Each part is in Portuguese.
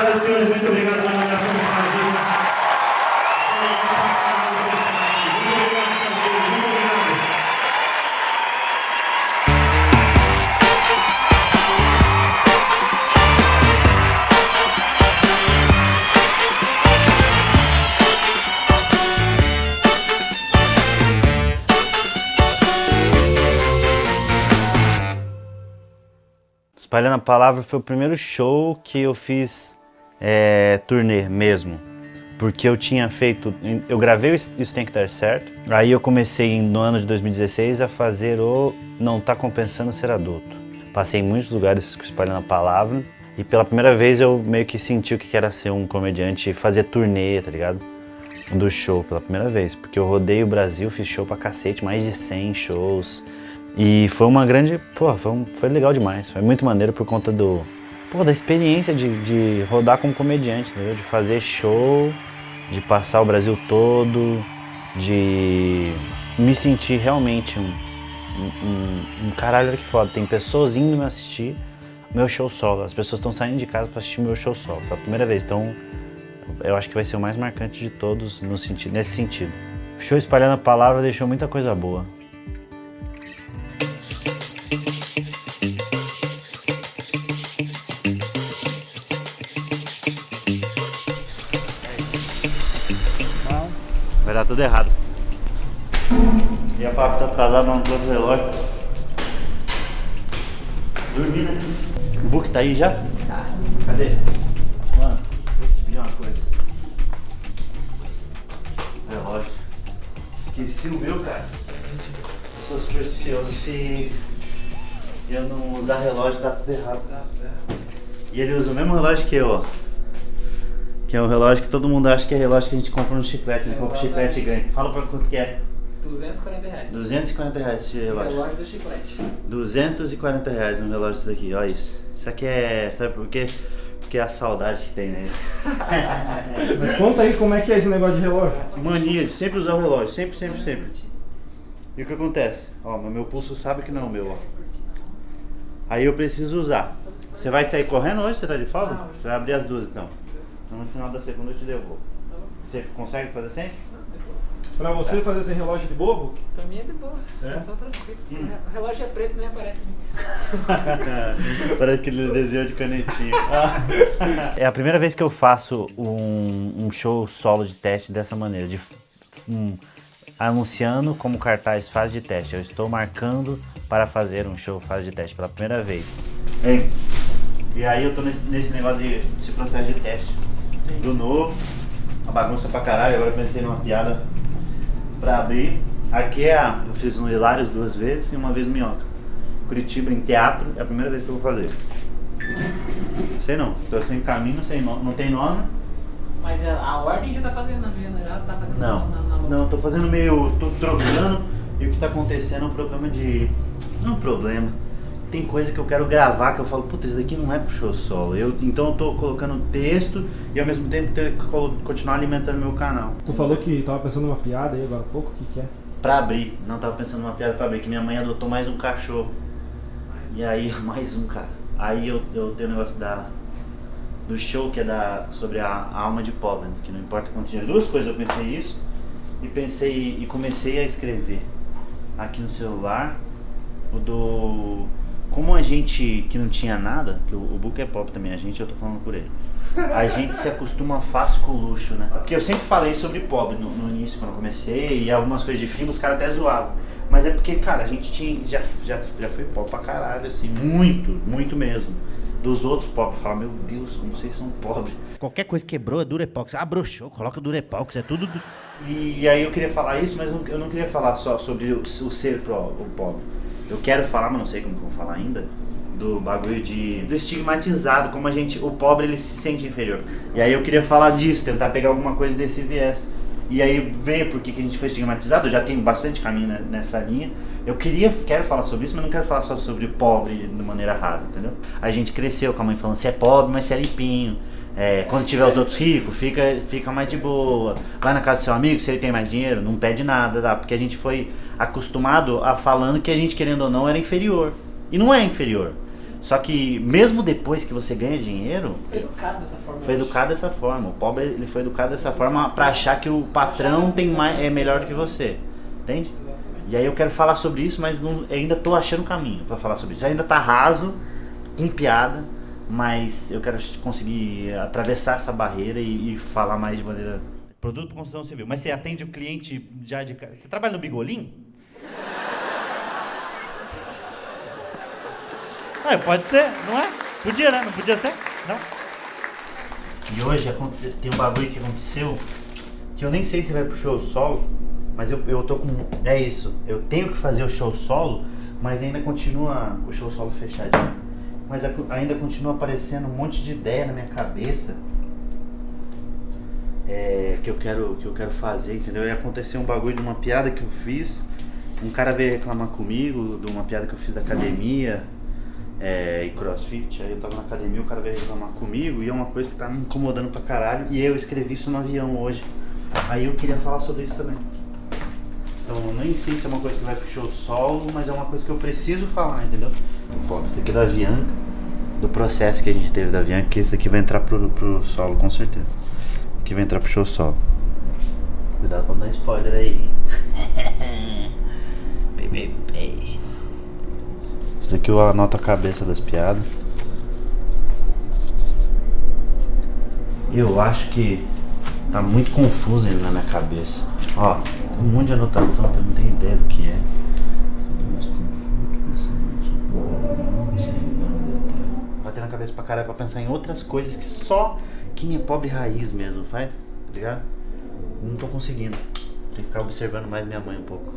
Senhoras e senhores, muito obrigado pela minha participação. Espalhando a Palavra foi o primeiro show que eu fiz turnê mesmo. Porque eu tinha feito, eu gravei o Isso Tem Que Dar Certo, aí eu comecei no ano de 2016 a fazer o Não Tá Compensando Ser Adulto. Passei em muitos lugares Espalhando a Palavra e pela primeira vez eu meio que senti o que era ser um comediante e fazer turnê, tá ligado? Do show, pela primeira vez, porque eu rodei o Brasil, fiz show pra cacete, mais de 100 shows. E foi uma grande, foi legal demais, foi muito maneiro por conta da experiência de rodar como comediante, entendeu? De fazer show, de passar o Brasil todo, de me sentir realmente um caralho, olha que foda, tem pessoas indo me assistir meu show solo, as pessoas estão saindo de casa pra assistir meu show solo, foi a primeira vez, então eu acho que vai ser o mais marcante de todos nesse sentido. O show Espalhando a Palavra deixou muita coisa boa. Vai dar tudo errado. Ia falar que tá atrasado, não tô no relógio. Dormi, né? O book tá aí já? Tá. Cadê? Mano, deixa eu te pedir uma coisa. Relógio. Esqueci o meu, cara. Eu sou supersticioso. Se eu não usar relógio, dá tudo errado. E ele usa o mesmo relógio que eu, ó. Que é o relógio que todo mundo acha que é relógio que a gente compra no chiclete, né? Compra o chiclete e ganha. Fala pra quanto que é. R$240. R$240 esse relógio. Relógio do chiclete. R$240 um relógio desse daqui, olha isso. Isso aqui é, sabe por quê? Porque é a saudade que tem nele. Mas conta aí como é que é esse negócio de relógio. Mania de sempre usar o relógio, sempre. E o que acontece? Ó, mas meu pulso sabe que não é o meu, ó. Aí eu preciso usar. Você vai sair correndo hoje? Você tá de folga? Você vai abrir as duas então. Então no final da segunda eu te devolvo. Você consegue fazer assim? Pra você fazer esse relógio de bobo? Pra mim é de boa. É só tranquilo. O relógio é preto, nem aparece. Parece aquele desenho de canetinha. É a primeira vez que eu faço um show solo de teste dessa maneira, anunciando como cartaz fase de teste. Eu estou marcando para fazer um show fase de teste pela primeira vez. Hein? E aí eu tô nesse negócio desse processo de teste. Do novo, uma bagunça pra caralho. Agora eu pensei numa piada pra abrir. Aqui eu fiz um Hilários 2 vezes e uma vez Minhoca. Curitiba em teatro é a primeira vez que eu vou fazer. Sei não, tô sem caminho, sem nome, não tem nome. Mas a ordem já tá fazendo na venda, já tá fazendo Não, tô fazendo meio, tô trocando. E o que tá acontecendo é um problema de... Não é um problema. Tem coisa que eu quero gravar que eu falo, puta, isso daqui não é pro show solo. Então eu tô colocando texto e ao mesmo tempo ter que continuar alimentando meu canal. Tu falou que tava pensando numa piada aí agora há pouco, o que é? Pra abrir, não tava pensando numa piada pra abrir, que minha mãe adotou mais um cachorro. E aí, mais um, cara. Aí eu tenho o negócio do show que é sobre a alma de pobre, que não importa quanto dinheiro. Duas coisas eu pensei isso e comecei a escrever aqui no celular como a gente que não tinha nada, que o Book é pobre também, eu tô falando por ele. A gente se acostuma fácil com o luxo, né? Porque eu sempre falei sobre pobre no início, quando eu comecei, e algumas coisas de filme os caras até zoavam. Mas é porque, cara, a gente já foi pobre pra caralho, assim, muito mesmo. Dos outros pobres, falar, meu Deus, como vocês são pobres. Qualquer coisa quebrou é Durepox. Ah, broxou, coloca Durepox, é tudo... E aí eu queria falar isso, mas eu não queria falar só sobre o ser o pobre. Eu quero falar, mas não sei como vou falar ainda, do bagulho do estigmatizado, como o pobre ele se sente inferior. E aí eu queria falar disso, tentar pegar alguma coisa desse viés. E aí ver por que a gente foi estigmatizado, eu já tenho bastante caminho nessa linha. Quero falar sobre isso, mas não quero falar só sobre pobre de maneira rasa, entendeu? A gente cresceu com a mãe falando, você é pobre, mas você é limpinho. Quando tiver os outros ricos, fica mais de boa. Vai na casa do seu amigo, se ele tem mais dinheiro, não pede nada, tá? Porque a gente foi acostumado a falando que a gente, querendo ou não, era inferior. E não é inferior. Só que mesmo depois que você ganha dinheiro, Foi educado dessa forma. foi educado dessa forma. O pobre ele foi educado dessa forma pra achar que o patrão tem mais, é melhor do que você. Entende? E aí eu quero falar sobre isso, mas não, ainda tô achando o caminho pra falar sobre isso. Ainda tá raso, com piada, mas eu quero conseguir atravessar essa barreira e falar mais de maneira... Produto para construção civil. Mas você atende o cliente já de... Você trabalha no Bigolim? Pode ser, não é? Podia, né? Não podia ser? Não. E hoje tem um bagulho que aconteceu que eu nem sei se vai pro show solo, mas eu tô com... É isso, eu tenho que fazer o show solo, mas ainda continua o show solo fechadinho. Mas ainda continua aparecendo um monte de ideia na minha cabeça que eu quero fazer, entendeu? E aconteceu um bagulho de uma piada que eu fiz, um cara veio reclamar comigo de uma piada que eu fiz da academia e crossfit. Aí eu tava na academia, o cara veio reclamar comigo e é uma coisa que tá me incomodando pra caralho, e eu escrevi isso no avião hoje. Aí eu queria falar sobre isso também. Então eu nem sei se é uma coisa que vai pro show solo, mas é uma coisa que eu preciso falar, entendeu? Pô, isso aqui é da Avianca, do processo que a gente teve da Avianca, que isso aqui vai entrar pro solo, com certeza. Que vai entrar pro show solo. Cuidado pra não dar spoiler aí. Isso daqui eu anoto a cabeça das piadas. Eu acho que tá muito confuso ainda na minha cabeça. Ó, tem um monte de anotação que eu não tenho ideia do que é. Bater na cabeça pra caralho pra pensar em outras coisas que só quem é pobre raiz mesmo faz, tá ligado? Não tô conseguindo. Tem que ficar observando mais minha mãe um pouco.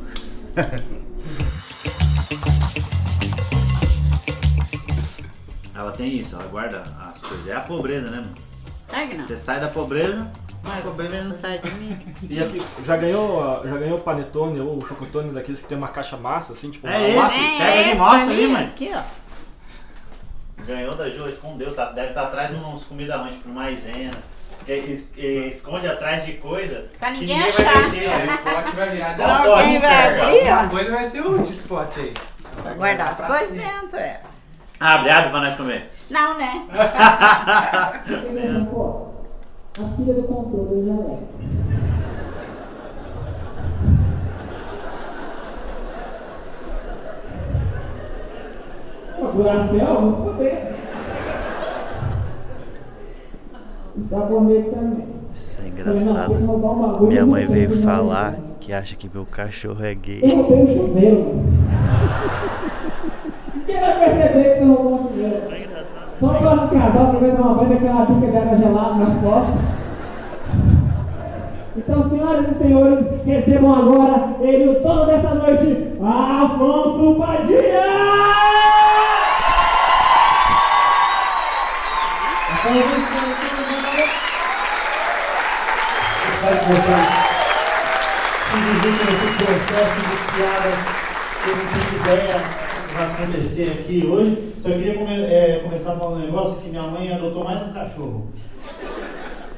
Ela tem isso, ela guarda as coisas. É a pobreza, né, mano? Tá que não. Você sai da pobreza, Mas o problema não sai de mim. E aqui, já ganhou o panetone ou o chocotone daqueles que tem uma caixa massa, assim, tipo... É uma esse? Pega ali, mostra ali, mãe. Aqui, ó. Ganhou da Ju, escondeu, tá, deve estar atrás de uns comida ruim, tipo maisena. Esconde atrás de coisa Pra que ninguém vai achar. mexer. Aí o pote vai virar de Nossa, açúcar. Alguém vai abrir, ó. Depois vai ser o spot aí. Pra guardar as coisas dentro, é. Abre pra nós comer. Não, né? Pô, a filha do controle já é. Duracell, vamos foder. Está comigo também. Isso é engraçado. Minha mãe veio falar que acha que meu cachorro é gay. Eu não tenho chuveiro, mano. Quem vai perceber que você roubou um chuveiro? É engraçado. Só o próximo casal que vai tomar banho aquela pica dela gelada nas costas. Então, senhoras e senhores, recebam agora ele, o dono dessa noite, Afonso Padilha! Vai começar. Se dizer que esse processo de piadas que eu não tenho ideia vai acontecer aqui hoje. Só queria começar a falar um negócio que minha mãe adotou mais um cachorro.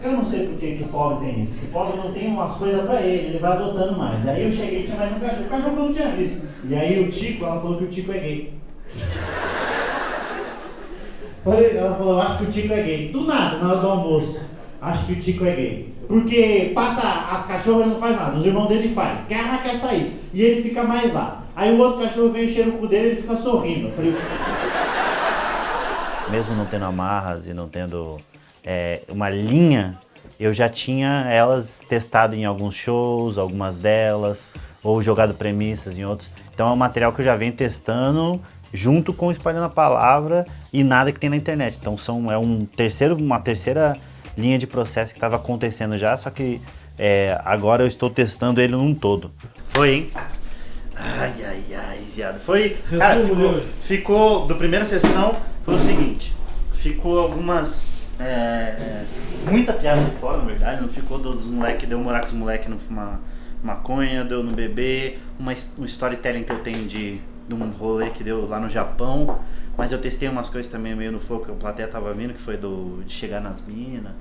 Eu não sei por que pobre tem isso. Que pobre não tem umas coisas pra ele vai adotando mais. Aí eu cheguei e tinha mais um cachorro. O cachorro que eu não tinha visto. E aí o Tico, ela falou que o Tico é gay. Ela falou, eu acho que o Tico é gay. Do nada, na hora do almoço. Acho que o Tico é gay. Porque passa as cachorras e não faz nada. Os irmãos dele faz. Quer sair. E ele fica mais lá. Aí o outro cachorro vem encher o cu dele e ele fica sorrindo. Eu falei... Mesmo não tendo amarras e não tendo uma linha, eu já tinha elas testado em alguns shows, algumas delas, ou jogado premissas em outros. Então é um material que eu já venho testando junto com Espalhando a Palavra e nada que tem na internet. Então uma terceira linha de processo que estava acontecendo já, só que agora eu estou testando ele num todo. Foi, hein? Ai, viado. Foi. Cara, ficou. Da primeira sessão foi o seguinte: ficou algumas. Muita piada de fora, na verdade. Não ficou dos moleques, deu morar com os moleques no fumar maconha, deu no bebê, um storytelling que eu tenho de um rolê que deu lá no Japão. Mas eu testei umas coisas também meio no flow que a plateia tava vindo, que foi de chegar nas minas,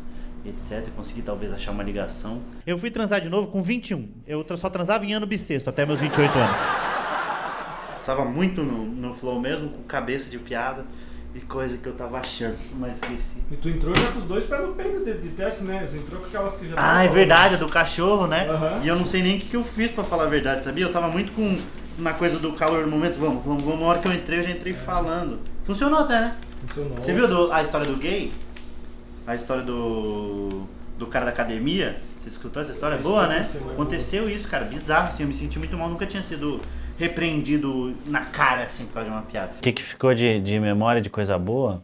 etc. Consegui talvez achar uma ligação. Eu fui transar de novo com 21. Eu só transava em ano bissexto, até meus 28 anos. Tava muito no flow mesmo, com cabeça de piada. E coisa que eu tava achando, mas esqueci. E tu entrou já com os dois pés no peito de teste, né? Você entrou com aquelas que já Ah, é verdade, a do cachorro, né? Aham. E eu não sei nem o que eu fiz pra falar a verdade, sabia? Eu tava muito na coisa do calor no momento. Vamos. Uma hora que eu já entrei falando. Funcionou até, né? Funcionou. Você viu a história do gay? A história do cara da academia? Você escutou essa história? Boa, né? Aconteceu isso, cara. Bizarro, assim. Eu me senti muito mal. Nunca tinha sido repreendido na cara, assim, por causa de uma piada. O que ficou de memória de coisa boa?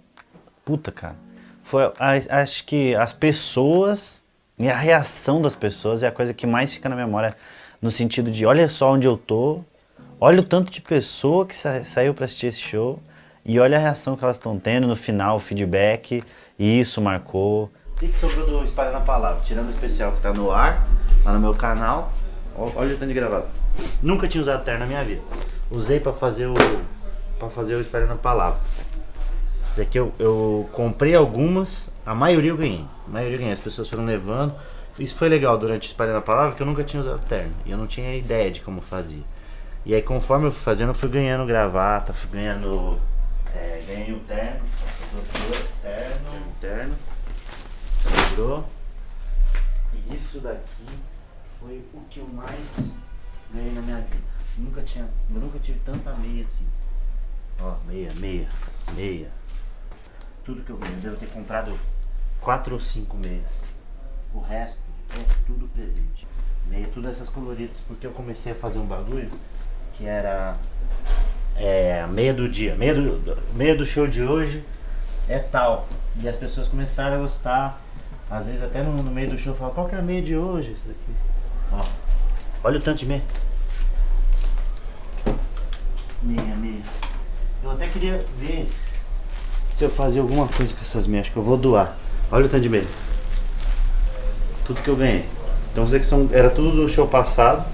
Puta, cara. Acho que as pessoas e a reação das pessoas é a coisa que mais fica na memória. No sentido de, olha só onde eu tô. Olha o tanto de pessoa que saiu pra assistir esse show. E olha a reação que elas estão tendo no final, o feedback. E isso marcou. O que sobrou do Espalhando a Palavra? Tirando o especial que tá no ar, lá no meu canal. Olha o tanto de gravado. Nunca tinha usado terno na minha vida. Usei pra fazer o Espalhando a Palavra. Isso aqui eu comprei algumas, a maioria eu ganhei. As pessoas foram levando. Isso foi legal durante o Espalhando a Palavra, porque eu nunca tinha usado terno. E eu não tinha ideia de como fazia. E aí conforme eu fui fazendo, eu fui ganhando gravata, fui ganhando... ganhei um terno. Terno. Sobrou. E isso daqui foi o que eu mais ganhei na minha vida. Eu nunca tive tanta meia assim. Ó, meia. Tudo que eu ganhei, eu devo ter comprado 4 ou 5 meias. O resto é tudo presente. Meia, tudo essas coloridas, porque eu comecei a fazer um bagulho que era meia do dia, meia do show de hoje é tal. E as pessoas começaram a gostar. Às vezes até no meio do show falam, qual que é a meia de hoje? Isso daqui. Ó, olha o tanto de meia. Meia. Eu até queria ver se eu fazia alguma coisa com essas meias, acho que eu vou doar. Olha o tanto de meia. Tudo que eu ganhei. Então isso aqui era tudo do show passado,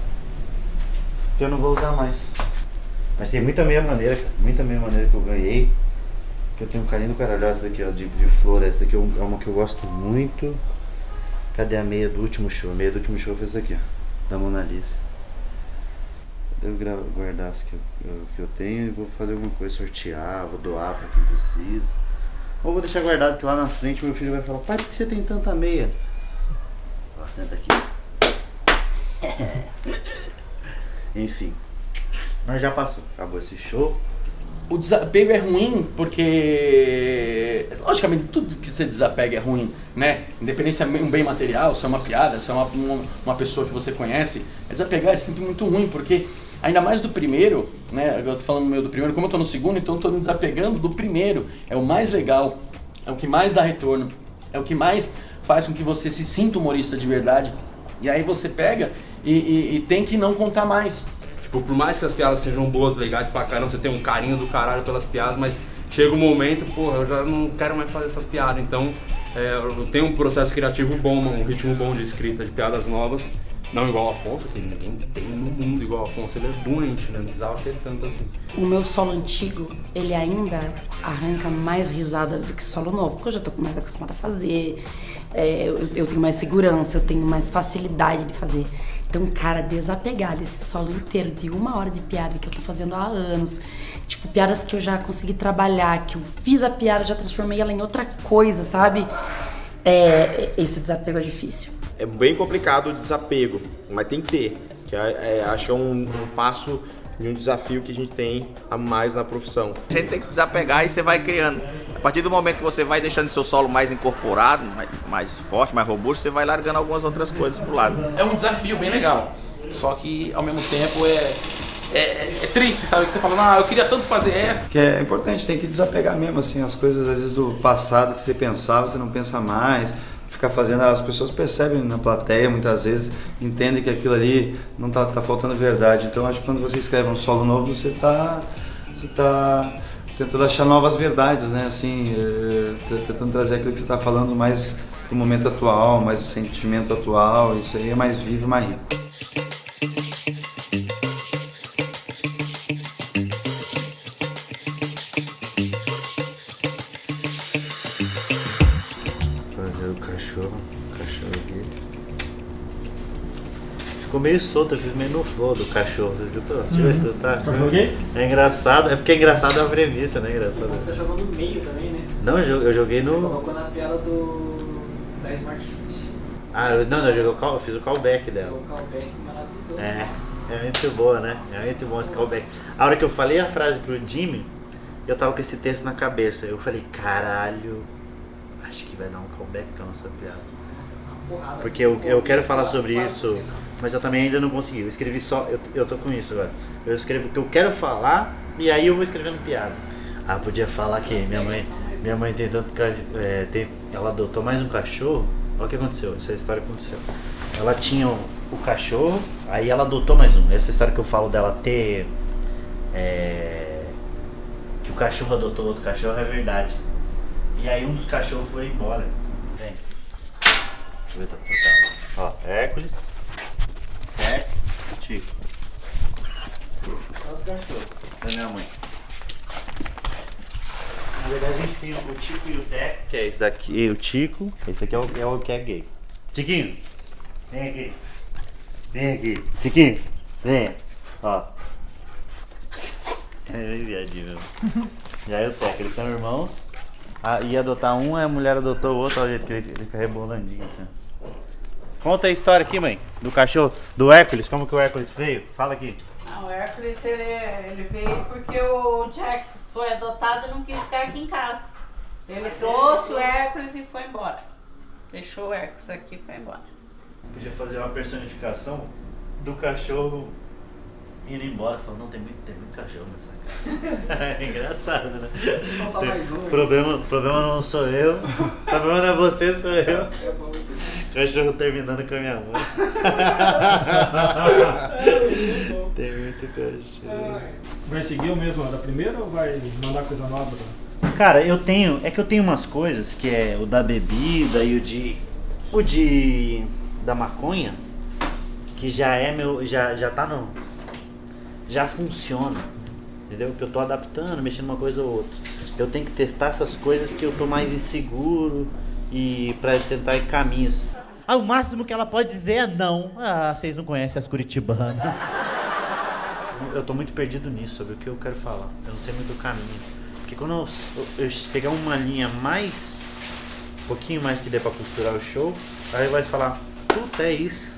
que eu não vou usar mais. Mas tem muita meia maneira que eu ganhei. Que eu tenho um carinho do caralho. Essa daqui, ó, de flor, essa daqui é uma que eu gosto muito. Cadê a meia do último show? A meia do último show foi essa aqui, ó, da Mona Lisa. Eu devo guardar as que eu tenho e vou fazer alguma coisa, sortear, vou doar pra quem precisa. Ou vou deixar guardado, que lá na frente meu filho vai falar, pai, por que você tem tanta meia? Ó, senta aqui. Enfim, mas já passou, acabou esse show. O desapego é ruim porque, logicamente, tudo que você desapega é ruim, né? Independente se é um bem material, se é uma piada, se é uma pessoa que você conhece, desapegar é sempre muito ruim, porque ainda mais do primeiro, né? Eu tô falando do primeiro, como eu tô no segundo, então eu tô me desapegando do primeiro. É o mais legal, é o que mais dá retorno, é o que mais faz com que você se sinta humorista de verdade. E aí você pega e tem que não contar mais. Tipo, por mais que as piadas sejam boas, legais pra caramba, você tem um carinho do caralho pelas piadas, mas chega um momento, porra, eu já não quero mais fazer essas piadas. Então, eu tenho um processo criativo bom, um ritmo bom de escrita de piadas novas. Não igual o Afonso, que ninguém tem no mundo igual o Afonso, ele é doente, né? Não precisava ser tanto assim. O meu solo antigo, ele ainda arranca mais risada do que o solo novo, porque eu já tô mais acostumada a fazer, eu tenho mais segurança, eu tenho mais facilidade de fazer. Então, cara, desapegar desse solo inteiro de 1 hora de piada que eu tô fazendo há anos, tipo, piadas que eu já consegui trabalhar, que eu fiz a piada, já transformei ela em outra coisa, sabe? Esse desapego é difícil. É bem complicado o desapego, mas tem que ter. Que acho que é um passo de um desafio que a gente tem a mais na profissão. A gente tem que se desapegar e você vai criando. A partir do momento que você vai deixando seu solo mais incorporado, mais forte, mais robusto, você vai largando algumas outras coisas pro lado. É um desafio bem legal, só que ao mesmo tempo é triste, sabe? Que você fala, eu queria tanto fazer essa. Que é importante, tem que desapegar mesmo, assim, as coisas às vezes do passado que você pensava, você não pensa mais. Ficar fazendo, as pessoas percebem na plateia, muitas vezes, entendem que aquilo ali não tá faltando verdade. Então acho que quando você escreve um solo novo, você tá tentando achar novas verdades, né? Assim, tentando trazer aquilo que você tá falando mais pro momento atual, mais o sentimento atual, isso aí é mais vivo e mais rico. ficou meio solto, eu fiz meio no flow do cachorro. Você escutou? Deixa eu escutar. Eu joguei? É engraçado, é porque é engraçado a premissa, né? Engraçado. Você jogou no meio também, né? Não, eu joguei Você no. colocou na tela da Smart Fit. Eu fiz o callback dela. O callback maravilhoso. É muito boa, né? É muito bom esse callback. A hora que eu falei a frase pro Jimmy, eu tava com esse texto na cabeça. Eu falei, caralho, acho que vai dar um callbackão essa piada. Porque eu quero falar sobre isso, mas eu também ainda não consegui. Eu escrevi só, eu tô com isso agora. Eu escrevo o que eu quero falar e aí eu vou escrevendo piada. Ah, podia falar que minha mãe tem tanto ela adotou mais um cachorro. Olha o que aconteceu, essa história aconteceu. Ela tinha o cachorro, aí ela adotou mais um. Essa história que eu falo dela ter que o cachorro adotou outro cachorro é verdade. E aí um dos cachorros foi embora. Vem. Deixa eu ver, tá. Ó, Hércules, Teco, Tico. Olha os cachorros da minha mãe. Na verdade a gente tem o Tico e o Teco, que é esse daqui, o Tico. Esse aqui é o que é gay. Tiquinho, vem aqui. Vem aqui. Tiquinho, vem. Ó. É bem viadinho mesmo. E aí o Teco, eles são irmãos. Ia adotar um, a mulher adotou o outro, olha o jeito que ele fica rebolandinho assim. Conta a história aqui, mãe, do cachorro, do Hércules, como que o Hércules veio? Fala aqui. Não, o Hércules ele veio porque o Jack foi adotado e não quis ficar aqui em casa. Ele trouxe o Hércules e foi embora. Deixou o Hércules aqui e foi embora. Podia fazer uma personificação do cachorro indo embora, falando, não, tem muito cachorro nessa casa. É engraçado, né? Só mais um. O problema não sou eu, o problema não é você, sou eu. O cachorro terminando com a minha mãe. Tem muito cachorro. Vai seguir o mesmo da primeira ou vai mandar coisa nova? Cara, eu tenho umas coisas que é o da bebida e o de da maconha, que já é meu, já tá no, já funciona, entendeu? Que eu tô adaptando, mexendo uma coisa ou outra. Eu tenho que testar essas coisas que eu tô mais inseguro e pra tentar ir caminhos. Ah, o máximo que ela pode dizer é não. Ah, vocês não conhecem as curitibanas. Eu tô muito perdido nisso, sobre o que eu quero falar. Eu não sei muito o caminho. Porque quando eu pegar uma linha mais, um pouquinho mais que dê pra costurar o show, aí vai falar, puta, é isso.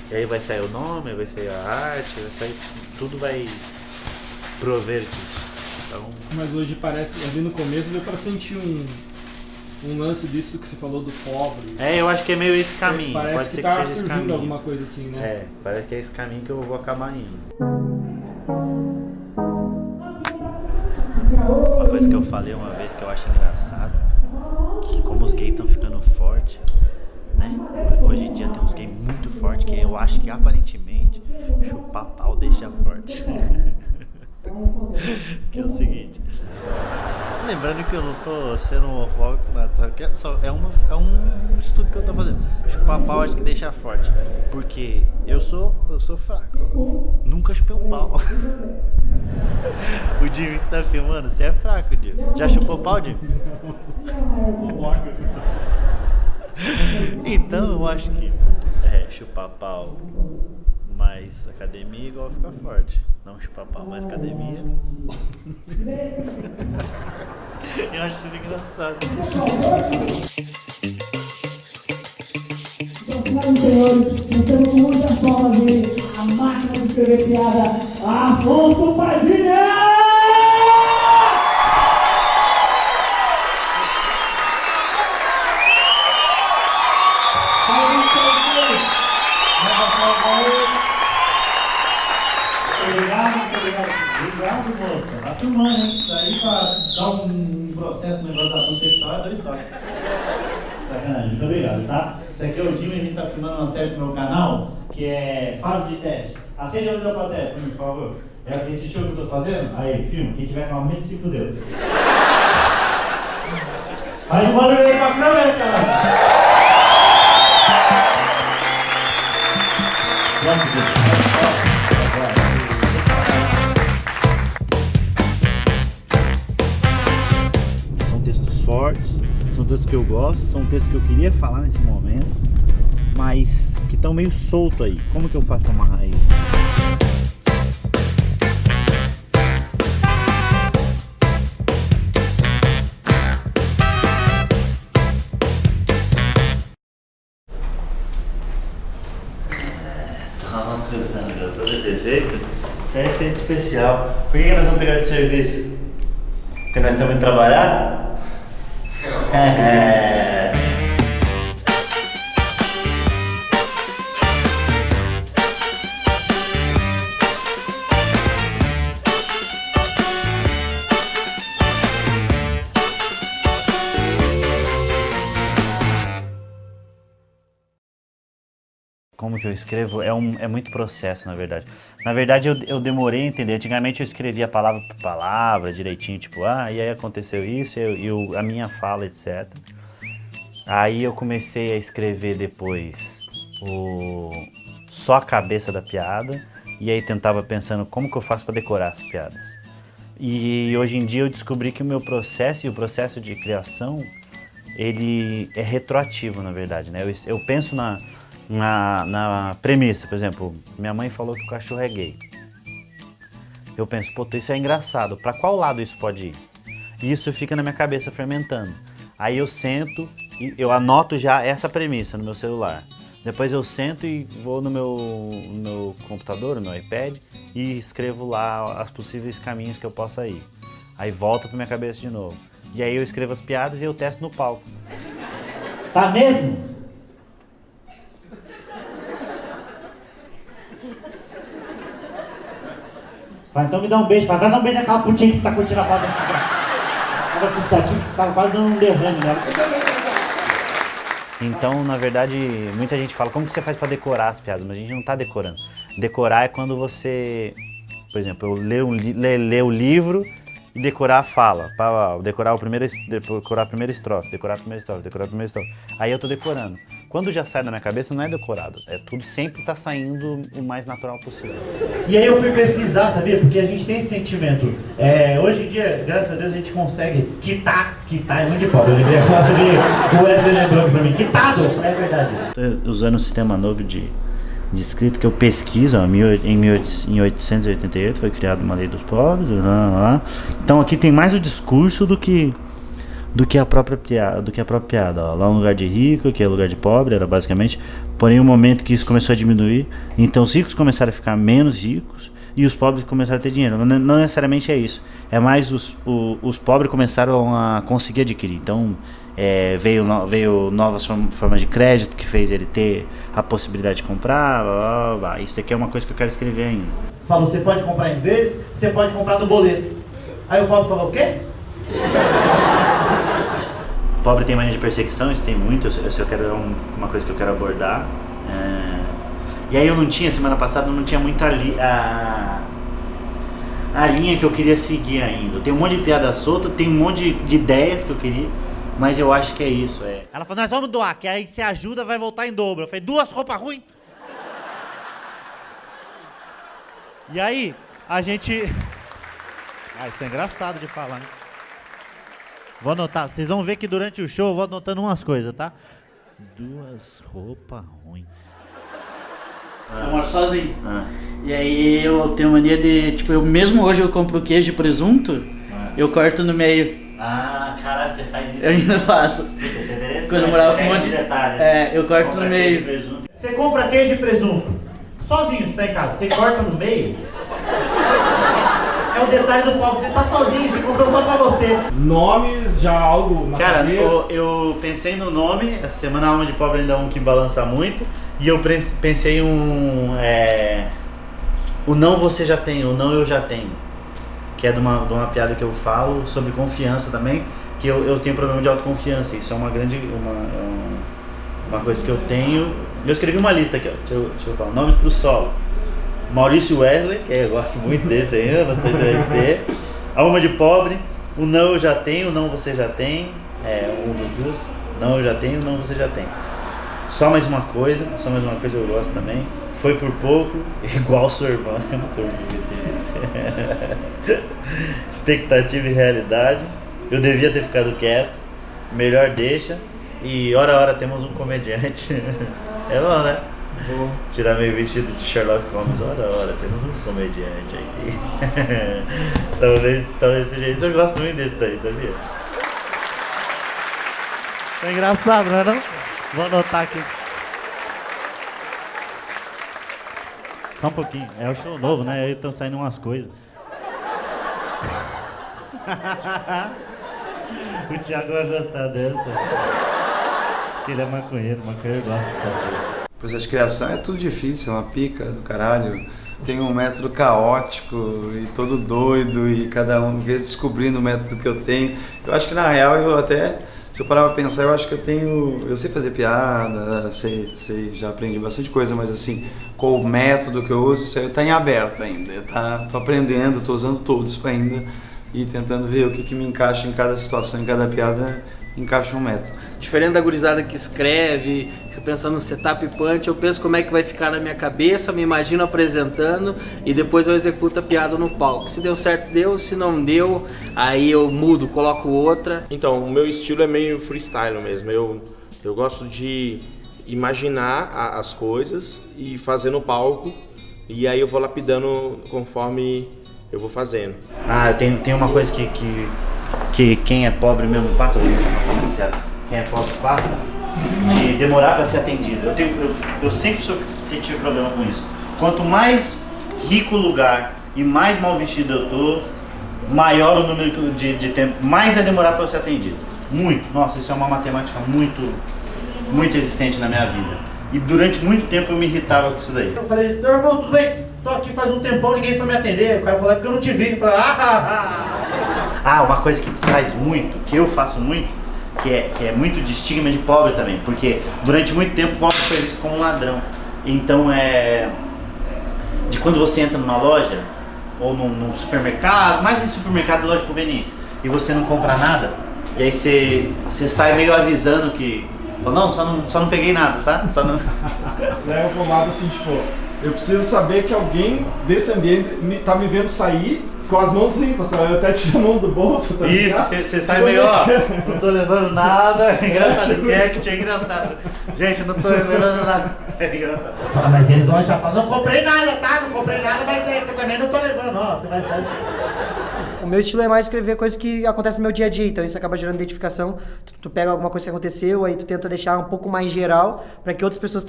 E aí vai sair o nome, vai sair a arte, vai sair, tudo vai prover disso. Então... Mas hoje parece, ali no começo deu pra sentir um lance disso que você falou do pobre. Eu acho que é meio esse caminho. Parece pode que ser tá que seja esse surgindo caminho. alguma coisa assim, né? Parece que é esse caminho que eu vou acabar indo. Uma coisa que eu falei uma vez que eu acho engraçado, que como os gays estão ficando fortes, né? Hoje em dia tem uns gays muito fortes que eu acho que aparentemente chupar pau deixa forte. Que é o seguinte, só lembrando que eu não tô sendo homofóbico, nada, sabe? É um estudo que eu tô fazendo. Chupar pau acho que deixa forte, porque eu sou fraco, nunca chupei um pau. O Jimmy que tá filmando, você é fraco, Jimmy. Já chupou pau, Jimmy? Então eu acho que chupar pau mais academia igual ficar forte. Não chupar pau mais academia. Eu acho isso engraçado. Senhoras e senhores, nós temos muita palmas dele, a máquina de escrever piada, Afonso Padilha! Obrigado, moça. Tá filmando, hein? Isso aí pra dar um processo no negócio da sexual é 2 toques. Sacanagem, muito obrigado, tá? Isso aqui é o Jimmy, a gente tá filmando uma série pro meu canal, que é Fase de Teste. Acende a luz da plateia, por favor. É esse show que eu tô fazendo? Aí, filma. Quem tiver com aumento se fudeu. Faz um barulho aí pra câmera, cara! São textos fortes, são textos que eu gosto, são textos que eu queria falar nesse momento. mas que estão meio solto aí. Como que eu faço pra amarrar isso? Gostou desse efeito? Isso é efeito especial. Por que nós vamos pegar de serviço? Porque nós estamos indo trabalhar? Como que eu escrevo? É muito processo, na verdade. Na verdade, eu demorei a entender. Antigamente eu escrevia palavra por palavra, direitinho, tipo, e aí aconteceu isso, a minha fala, etc. Aí eu comecei a escrever depois só a cabeça da piada, e aí tentava pensando como que eu faço para decorar as piadas. E hoje em dia eu descobri que o meu processo e o processo de criação, ele é retroativo, na verdade, né? Eu penso na premissa, por exemplo, minha mãe falou que o cachorro é gay. Eu penso, isso é engraçado, pra qual lado isso pode ir? E isso fica na minha cabeça fermentando. Aí eu sento e eu anoto já essa premissa no meu celular. Depois eu sento e vou no meu computador, no meu iPad, e escrevo lá os possíveis caminhos que eu possa ir. Aí volta pra minha cabeça de novo. E aí eu escrevo as piadas e eu testo no palco. Tá mesmo? Fala, então me dá um beijo. Fala, vai dar um beijo naquela putinha que você tá curtindo a foto desse cara. Tava com isso daqui, tava quase dando um derrame nela. Então, na verdade, muita gente fala, como que você faz pra decorar as piadas? Mas a gente não tá decorando. Decorar é quando você, por exemplo, eu ler o livro e decorar a fala. Decorar a primeira estrofe, decorar a primeira estrofe. Aí eu tô decorando. Quando já sai da minha cabeça, não é decorado. Tudo sempre tá saindo o mais natural possível. E aí eu fui pesquisar, sabia? Porque a gente tem esse sentimento. Hoje em dia, graças a Deus, a gente consegue quitar é muito de pobre. Eu lembrei agora o Wesley lembrou pra mim. Quitado! É verdade. Tô usando um sistema novo de escrita que eu pesquiso, em 1888 foi criada uma lei dos pobres, então aqui tem mais o discurso do que a própria piada, lá um lugar de rico, que é lugar de pobre, era basicamente, porém o momento que isso começou a diminuir, então os ricos começaram a ficar menos ricos e os pobres começaram a ter dinheiro. Não necessariamente é isso, é mais os pobres começaram a conseguir adquirir, então veio novas formas de crédito que fez ele ter a possibilidade de comprar, blá, blá, blá. Isso aqui é uma coisa que eu quero escrever ainda. Falou, você pode comprar em vez, você pode comprar no boleto. Aí o pobre falou, o quê? O pobre tem mania de perseguição, isso tem muito, uma coisa que eu quero abordar. E aí eu não tinha, semana passada, não tinha muita a linha que eu queria seguir ainda. Tem um monte de piada solta, tem um monte de ideias que eu queria, mas eu acho que é isso. Ela falou, nós vamos doar, que aí se ajuda vai voltar em dobro. Eu falei, 2 roupas ruins? E aí, a gente... isso é engraçado de falar, né? Vou anotar, vocês vão ver que durante o show eu vou anotando umas coisas, tá? 2 roupas ruins. Eu moro sozinho. E aí eu tenho mania de, mesmo hoje eu compro queijo e presunto, eu corto no meio. Caralho, você faz isso? Eu ainda faço. Isso é interessante. Quando eu morava com um monte de detalhes. eu corto no meio. Você compra queijo e presunto. Sozinho, você tá em casa, você corta no meio. É o detalhe do palco, você tá sozinho, você comprou só pra você. Nomes, já algo na cabeça? Cara, eu pensei no nome, essa semana a Alma de Pobre ainda é um que balança muito. E eu pensei o não você já tem, o não eu já tenho. Que é de uma piada que eu falo sobre confiança também, que eu tenho problema de autoconfiança. Isso é uma grande, uma coisa que eu tenho. Eu escrevi uma lista aqui, ó. Deixa eu falar, nomes pro solo. Maurício Wesley, que eu gosto muito desse aí, não sei se vai ser. Alma de Pobre, o não eu já tenho, o não você já tem. Um dos dois. Não eu já tenho, o não você já tem. Só mais uma coisa eu gosto também. Foi por pouco, igual sua irmã. Eu não tô Expectativa e realidade. Eu devia ter ficado quieto. Melhor deixa. E hora a hora temos um comediante. É bom, né? Bom. Tirar meio vestido de Sherlock Holmes, ora, temos um comediante aqui. talvez seja isso. Eu gosto muito desse daí, sabia? É engraçado, não é não? Vou anotar aqui. Só um pouquinho. É o show novo, né? Aí estão saindo umas coisas. O Thiago vai gostar dessa. Ele é maconheiro gosta dessas coisas. Processo de criação é tudo difícil, é uma pica do caralho. Tem um método caótico e todo doido e cada um vez descobrindo o método que eu tenho. Eu acho que na real eu até, se eu parar pra pensar, eu acho que eu sei fazer piada, já aprendi bastante coisa, mas assim, com o método que eu uso, isso aí tá em aberto ainda. Tô aprendendo, tô usando todos ainda e tentando ver o que me encaixa em cada situação, em cada piada, encaixa um método. Diferente da gurizada que escreve, fica pensando no setup e punch, eu penso como é que vai ficar na minha cabeça, me imagino apresentando e depois eu executo a piada no palco. Se deu certo, deu, se não deu, aí eu mudo, coloco outra. Então, o meu estilo é meio freestyle mesmo. Eu gosto de imaginar as coisas e fazer no palco, e aí eu vou lapidando conforme eu vou fazendo. Tem uma coisa que quem é pobre mesmo passa, quem é pobre passa, de demorar para ser atendido. Eu sempre tive problema com isso. Quanto mais rico o lugar e mais mal vestido eu tô, maior o número de tempo, mais vai demorar para eu ser atendido. Muito. Nossa, isso é uma matemática muito existente na minha vida. E durante muito tempo eu me irritava com isso daí. Eu falei, meu irmão, tudo bem? Tô aqui faz um tempão, ninguém foi me atender. O cara falou, é porque eu não te vi. Eu falei, uma coisa que faz muito, que eu faço muito, que é muito de estigma de pobre também, porque durante muito tempo o pobre foi visto como um ladrão. Então de quando você entra numa loja, ou num supermercado, mais em supermercado, loja de conveniência, e você não compra nada, e aí você sai meio avisando que, fala, não, só não peguei nada, tá? Só não... Leva pro lado assim, tipo, eu preciso saber que alguém desse ambiente tá me vendo sair com as mãos limpas, tá? Eu até tiro a mão do bolso, tá ligado? Isso, você sai meio, não tô levando nada, engraçado, esse act é engraçado. Gente, eu não tô levando nada, é engraçado. Mas eles vão achar, não comprei nada, tá? Não comprei nada, mas eu também não tô levando, ó, você vai sair. O meu estilo é mais escrever coisas que acontecem no meu dia a dia, então isso acaba gerando identificação. Tu pega alguma coisa que aconteceu, aí tu tenta deixar um pouco mais geral, para que outras pessoas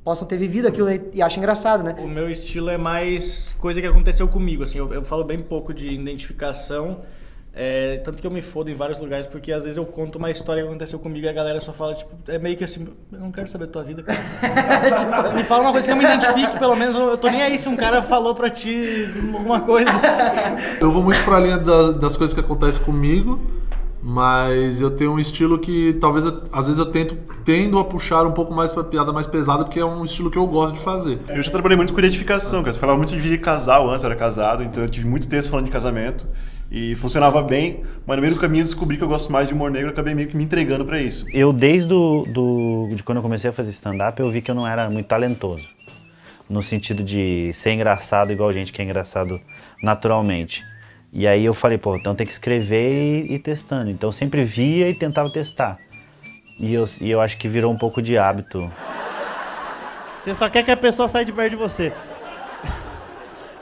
possam ter vivido aquilo e achem engraçado, né? O meu estilo é mais coisa que aconteceu comigo, assim, eu falo bem pouco de identificação, tanto que eu me fodo em vários lugares, porque às vezes eu conto uma história que aconteceu comigo e a galera só fala, tipo, é meio que assim, eu não quero saber da tua vida, cara. Tipo, me fala uma coisa que eu me identifique, pelo menos eu tô nem aí se um cara falou pra ti alguma coisa. Eu vou muito pra linha das coisas que acontecem comigo, mas eu tenho um estilo que talvez às vezes eu tendo a puxar um pouco mais pra piada mais pesada, porque é um estilo que eu gosto de fazer. Eu já trabalhei muito com identificação, cara. Eu falava muito de casal antes, eu era casado, então eu tive muitos textos falando de casamento e funcionava bem, mas no meio do caminho eu descobri que eu gosto mais de humor negro e acabei meio que me entregando pra isso. Eu desde de quando eu comecei a fazer stand-up, eu vi que eu não era muito talentoso, no sentido de ser engraçado igual gente que é engraçado naturalmente. E aí eu falei, pô, então tem que escrever e ir testando. Então eu sempre via e tentava testar. E eu acho que virou um pouco de hábito. Você só quer que a pessoa saia de perto de você.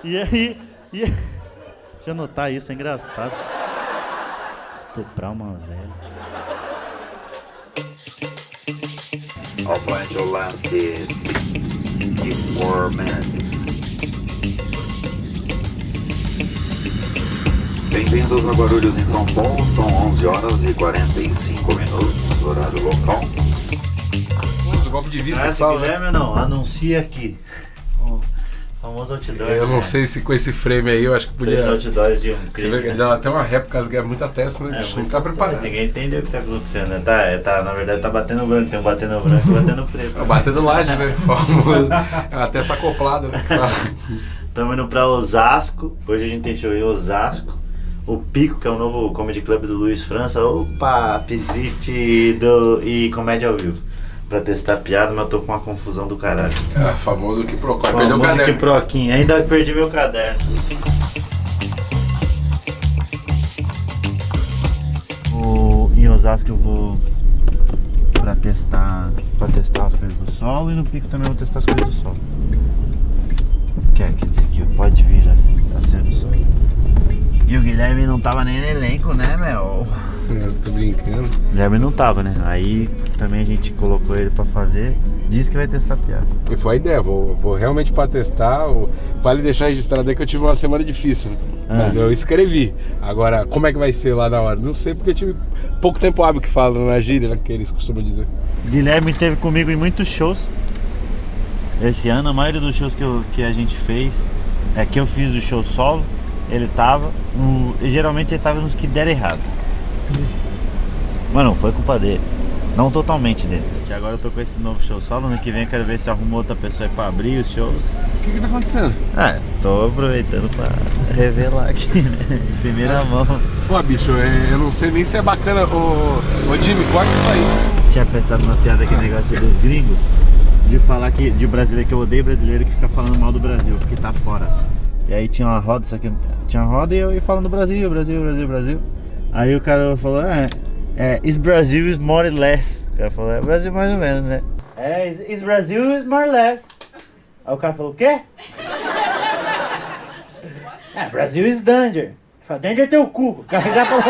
E aí... Deixa eu anotar isso, é engraçado. Estuprar uma velha. I'll find your last days in 4 minutes. Bem-vindos a Guarulhos, em São Paulo. São 11 horas e 45 minutos, horário local. O golpe de vista Esse Guilherme não, anuncia aqui. O famoso outdoor. Eu não sei se com esse frame aí eu acho que podia. 3 outdoors de um crime. Você vê que ele dá até uma réplica, gasgueia muita testa, né? Bicho? Não tá preparado. Ninguém entendeu o que tá acontecendo, né? Na verdade tá batendo branco, tem um batendo branco e batendo preto. Batendo laje, né? Até essa acoplada, né? Estamos indo pra Osasco. Hoje a gente tem show em Osasco. O Pico, que é o novo comedy club do Luiz França. Opa, Pisite e comédia ao vivo. Pra testar piada, mas eu tô com uma confusão do caralho. Famoso que procura. Perdeu o caderno. Que proquinho. Ainda perdi meu caderno. Em Osasco eu vou pra testar coisas do solo e no pico também eu vou testar as coisas do solo. Quer dizer que pode vir a ser do solo. E o Guilherme não tava nem no elenco, né, meu? Eu tô brincando. O Guilherme não tava, né? Aí também a gente colocou ele pra fazer. Disse que vai testar piada. E foi a ideia, vou realmente pra testar. Vale deixar registrado aí que eu tive uma semana difícil, né? Mas eu escrevi. Agora, como é que vai ser lá na hora? Não sei, porque eu tive pouco tempo hábil que falam na gíria, né? Que eles costumam dizer. Guilherme esteve comigo em muitos shows. Esse ano, a maioria dos shows que a gente fez, que eu fiz do show solo, ele tava. Geralmente ele tava nos que deram errado. Mas não foi culpa dele. Não totalmente dele. E agora eu tô com esse novo show solo. No que vem eu quero ver se arrumo outra pessoa aí pra abrir os shows. O que tá acontecendo? Tô aproveitando pra revelar aqui, né? Em primeira mão. Pô, bicho, eu não sei nem se é bacana. Ô Jimmy, corta isso aí. Tinha pensado numa piada aqui, negócio dos gringos, de falar que de brasileiro, que eu odeio brasileiro que fica falando mal do Brasil, porque tá fora. E aí tinha uma roda, isso aqui tinha uma roda e eu ia falando Brasil. Aí o cara falou, is Brazil is more or less. O cara falou, Brasil mais ou menos, né? Is Brazil is more or less. Aí o cara falou, o quê? Brasil is danger. Fala, danger é teu cu. O cara já falou.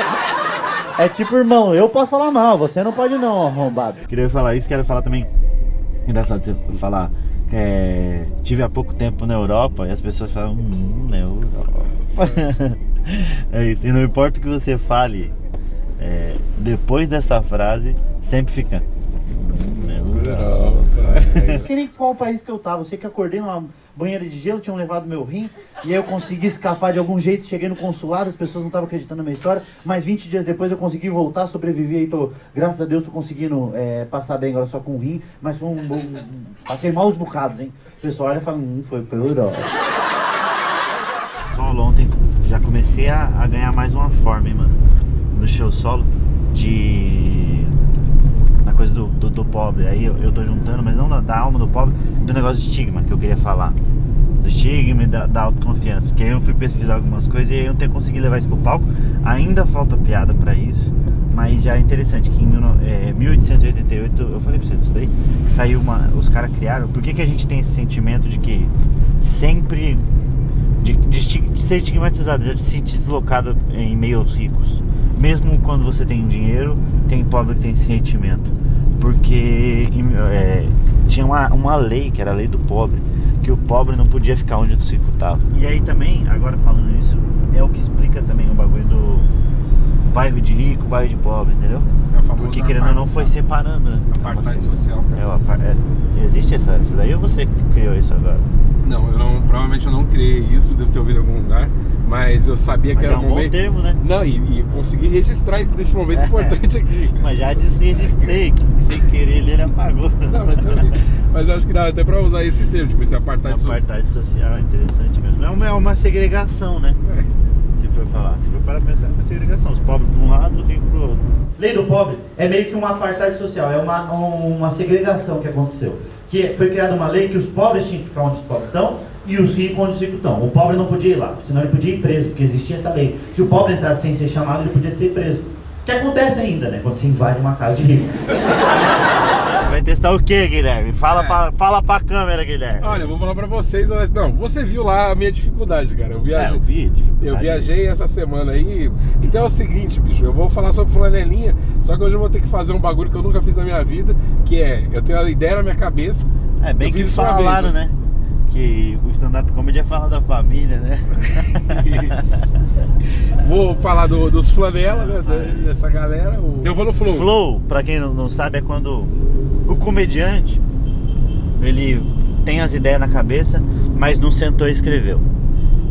É tipo, irmão, eu posso falar mal, você não pode não, arrombado. Queria falar isso, quero falar também. Engraçado você falar. Tive há pouco tempo na Europa e as pessoas falam, na Europa. É isso, e não importa o que você fale, depois dessa frase, sempre fica. Não sei nem qual país que eu tava, eu sei que acordei numa banheira de gelo, tinham levado meu rim, e aí eu consegui escapar de algum jeito, cheguei no consulado, as pessoas não estavam acreditando na minha história, mas 20 dias depois eu consegui voltar, sobrevivi e graças a Deus tô conseguindo passar bem agora só com o rim, mas foi passei maus bocados, hein? O pessoal olha e fala, foi pior. Solo ontem, já comecei a ganhar mais uma forma, hein, mano, no show solo, na coisa do pobre, aí eu tô juntando, mas não da alma do pobre, do negócio de estigma que eu queria falar, do estigma e da autoconfiança, que aí eu fui pesquisar algumas coisas e aí eu não tenho conseguido levar isso pro palco, ainda falta piada pra isso, mas já é interessante que em 1888, eu falei pra você disso daí, que saiu os caras criaram, por que a gente tem esse sentimento de que sempre de ser estigmatizado, de se sentir deslocado em meio aos ricos, mesmo quando você tem dinheiro, tem pobre que tem sentimento, porque tinha uma lei, que era a lei do pobre, que o pobre não podia ficar onde o rico estava. E aí também, agora falando isso, é o que explica também o bagulho do bairro de rico, bairro de pobre, entendeu? Porque querendo ou não foi separando, né? Apartheid social, cara. Existe isso daí ou você criou isso agora? Não, provavelmente eu não criei isso, devo ter ouvido em algum lugar, mas eu sabia que era um momento... bom termo, né? Não, e consegui registrar isso nesse momento importante aqui. Mas já desregistrei, sem querer ele apagou. Não, mas eu acho que dá até pra usar esse termo, tipo esse apartheid social. Apartheid social, é interessante mesmo. É uma segregação, né? Se for para pensar, é uma segregação. Os pobres para um lado, os ricos para o outro. Lei do pobre é meio que uma apartheid social, é uma segregação que aconteceu. Que foi criada uma lei que os pobres tinham que ficar onde os pobres estão e os ricos onde os ricos estão. O pobre não podia ir lá, senão ele podia ir preso, porque existia essa lei. Se o pobre entrasse sem ser chamado, ele podia ser preso. O que acontece ainda, né? Quando você invade uma casa de rico. Vai testar o que, Guilherme? Fala pra câmera, Guilherme. Olha, eu vou falar pra vocês. Não, você viu lá a minha dificuldade, cara. Eu viajei. Eu viajei essa semana aí. Então é o seguinte, bicho. Eu vou falar sobre flanelinha. Só que hoje eu vou ter que fazer um bagulho que eu nunca fiz na minha vida. Que eu tenho uma ideia na minha cabeça. É bem que falaram, né? Que o stand-up comedy é falar da família, né? Vou falar dos flanela, né? Dessa galera. Eu vou no flow. Flow, pra quem não sabe, é quando o comediante ele tem as ideias na cabeça, mas não sentou e escreveu.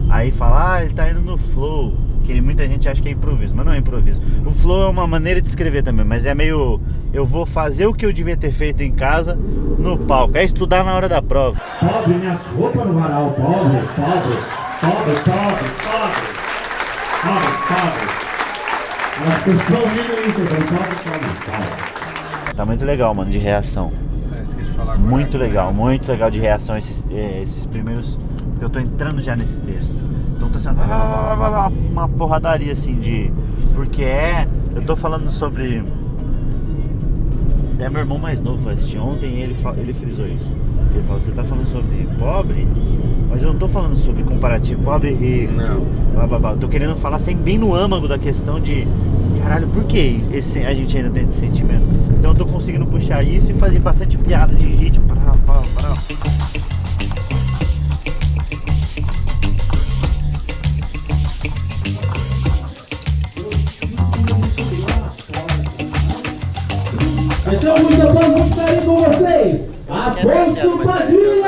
Aí fala, ele tá indo no flow. Que muita gente acha que é improviso, mas não é improviso. O flow é uma maneira de escrever também, mas é meio... Eu vou fazer o que eu devia ter feito em casa no palco. É estudar na hora da prova. Pobre, minhas roupas no varal. Pobre. As pessoas viram isso, pobre. Tá muito legal, mano, de reação. Muito legal de reação esses primeiros... Porque eu tô entrando já nesse texto. Então tá sendo uma porradaria assim de... Porque eu tô falando sobre Até meu irmão mais novo foi assistir ontem e ele frisou isso. Ele falou, você tá falando sobre pobre, mas eu não tô falando sobre comparativo pobre e rico. Blá, blá, blá. Eu tô querendo falar sempre bem no âmago da questão de caralho, por que a gente ainda tem esse sentimento? Então eu tô conseguindo puxar isso e fazer bastante piada de ritmo. Pará. Então, muito bom, vamos sair com vocês. Afonso Padilha!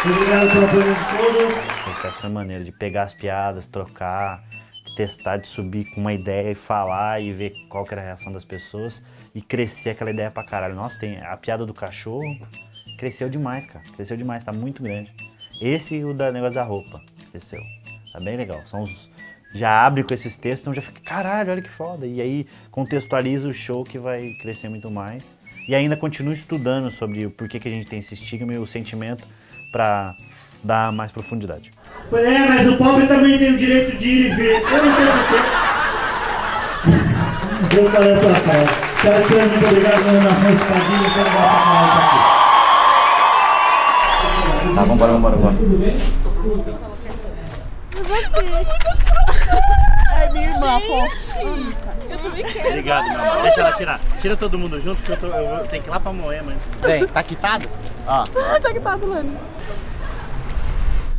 Obrigado pelo apoio de todos. O processo foi maneiro de pegar as piadas, trocar, de testar, de subir com uma ideia e falar e ver qual que era a reação das pessoas e crescer aquela ideia pra caralho. Nossa, tem a piada do cachorro, cresceu demais, cara. Cresceu demais, tá muito grande. Esse e o da negócio da roupa, cresceu. Tá bem legal. Já abre com esses textos, então já fica, caralho, olha que foda. E aí contextualiza o show que vai crescer muito mais. E ainda continuo estudando sobre o porquê que a gente tem esse estigma e o sentimento pra dar mais profundidade. Mas o pobre também tem o direito de ir e ver. Eu não sei porquê. Eu falei essa frase. Quero ser muito obrigado, meu nome é Afonso Padilha, quero dar essa palavra aqui. Tá, vambora. Tudo bem? Você. É minha irmã, Afonso. Eu também quero. Obrigado, meu amor. Deixa ela tirar. Tira todo mundo junto, que eu tenho que ir lá pra Moema. Vem, tá quitado? Ó. Tá quitado, Lani.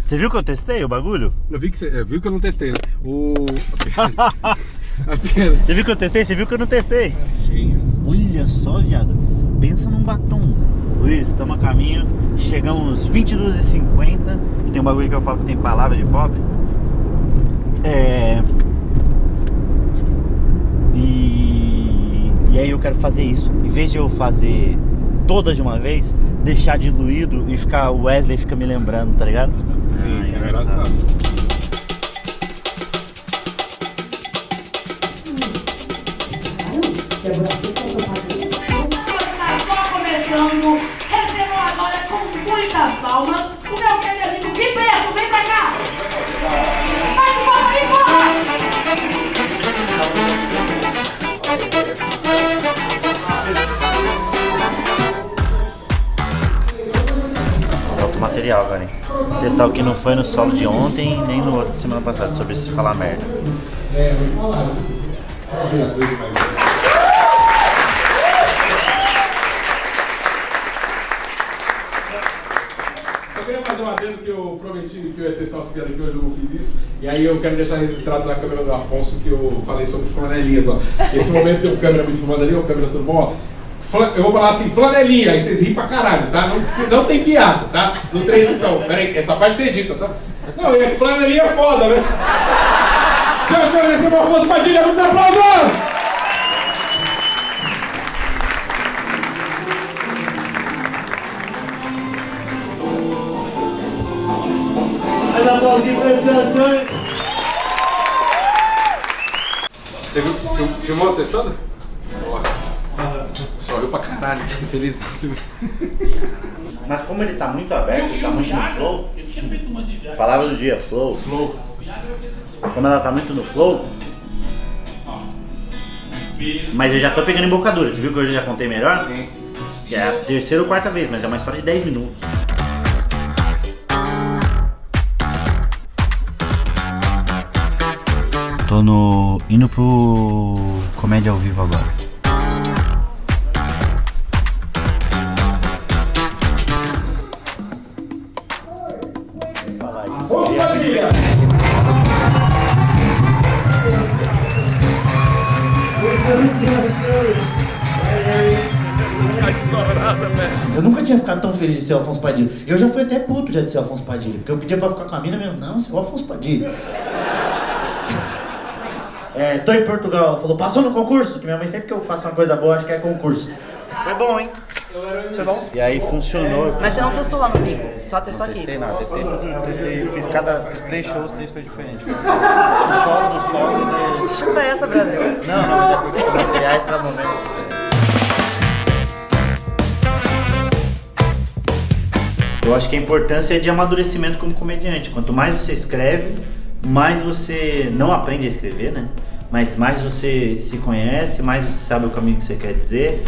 Você viu que eu testei o bagulho? Eu vi que você viu que eu não testei, né? Você viu que eu testei? Você viu que eu não testei? Olha só, viado. Pensa num batom. Luiz, estamos a caminho. Chegamos 22h50. E tem um bagulho que eu falo que tem palavra de pobre. E aí eu quero fazer isso. Em vez de eu fazer todas de uma vez, deixar diluído e ficar. O Wesley fica me lembrando, tá ligado? Sim, isso é engraçado. Está só começando. Recebam agora com muitas palmas o meu querido amigo Gui Preto. Vem pra cá! Vai de bola, vem Testar outro material agora, hein? Testar o que não foi no solo de ontem nem no outro de semana passada, sobre se falar merda. Vou falar, não precisa. Às vezes mais. Eu queria fazer um adendo que eu prometi que eu ia testar umas piadas aqui, hoje eu não fiz isso. E aí eu quero deixar registrado na câmera do Afonso que eu falei sobre flanelinhas, ó. Esse momento tem uma câmera me filmando ali, uma câmera tudo bom, ó. Eu vou falar assim, flanelinha, aí vocês riem pra caralho, tá? Não tem piada, tá? No 3 então, peraí, essa parte você edita, tá? Não, é que flanelinha é foda, né? Senhoras e senhores, esse é o Afonso Padilha, muitos aplausos! Mais aplausos de improvisações. Você filmou testando? Boa. O pessoal riu pra caralho, fiquei feliz. Mas como ele tá muito aberto, ele tá muito no flow. Palavra do dia, flow. Como ela tá muito no flow. Mas eu já tô pegando embocadura. Você viu que hoje eu já contei melhor? Sim. Que é a terceira ou quarta vez, mas é uma história de 10 minutos. Tô indo pro Comédia ao Vivo agora. Eu nunca tinha ficado tão feliz de ser o Afonso Padilha. Eu já fui até puto já de ser o Afonso Padilha, porque eu pedia pra ficar com a mina mesmo. Não, você é o Afonso Padilha. Tô em Portugal, ela falou, passou no concurso? Que minha mãe sempre que eu faço uma coisa boa, acho que é concurso. Foi bom, hein? Foi bom? E aí funcionou. Mas você não testou lá no Pico, você só testou aqui? Testei, fiz 3 shows, 3 foi diferente. O solo do solo. Chupa essa, Brasil. Não, mas é porque são materiais pra momentos. Eu acho que a importância é de amadurecimento como comediante. Quanto mais você escreve, mais você não aprende a escrever, né? Mas mais você se conhece, mais você sabe o caminho que você quer dizer.